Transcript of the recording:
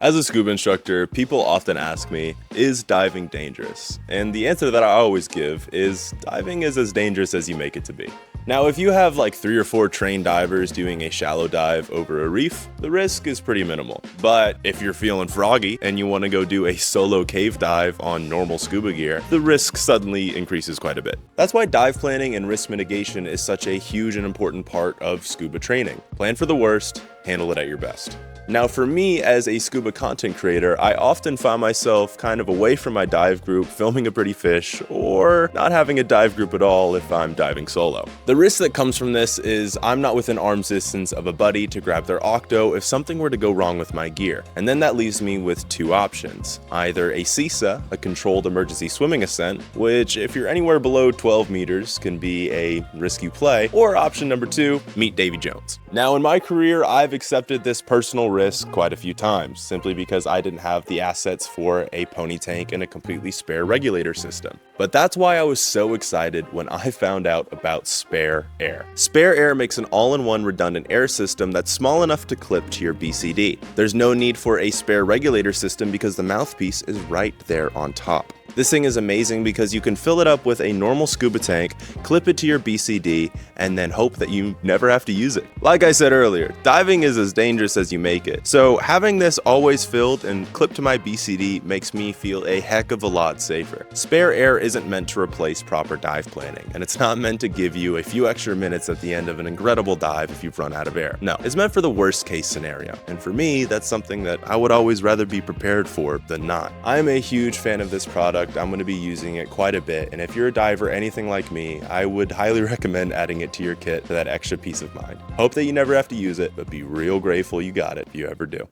As a scuba instructor, people often ask me, is diving dangerous? And the answer that I always give is diving is as dangerous as you make it to be. Now, if you have like 3 or 4 trained divers doing a shallow dive over a reef, the risk is pretty minimal. But if you're feeling froggy and you want to go do a solo cave dive on normal scuba gear, the risk suddenly increases quite a bit. That's why dive planning and risk mitigation is such a huge and important part of scuba training. Plan for the worst, handle it at your best. Now for me as a scuba content creator, I often find myself kind of away from my dive group, filming a pretty fish, or not having a dive group at all if I'm diving solo. The risk that comes from this is I'm not within arm's distance of a buddy to grab their octo if something were to go wrong with my gear. And then that leaves me with 2 options. Either a CISA, a controlled emergency swimming ascent, which if you're anywhere below 12 meters can be a risky play, or option number 2, meet Davy Jones. Now in my career, I've accepted this personal risk quite a few times, simply because I didn't have the assets for a pony tank and a completely spare regulator system. But that's why I was so excited when I found out about Spare Air. Spare Air makes an all-in-one redundant air system that's small enough to clip to your BCD. There's no need for a spare regulator system because the mouthpiece is right there on top. This thing is amazing because you can fill it up with a normal scuba tank, clip it to your BCD, and then hope that you never have to use it. Like I said earlier, diving is as dangerous as you make it. So having this always filled and clipped to my BCD makes me feel a heck of a lot safer. Spare Air isn't meant to replace proper dive planning, and it's not meant to give you a few extra minutes at the end of an incredible dive if you've run out of air. No, it's meant for the worst case scenario. And for me, that's something that I would always rather be prepared for than not. I am a huge fan of this product. I'm going to be using it quite a bit, and if you're a diver anything like me, I would highly recommend adding it to your kit for that extra peace of mind. Hope that you never have to use it, but be real grateful you got it if you ever do.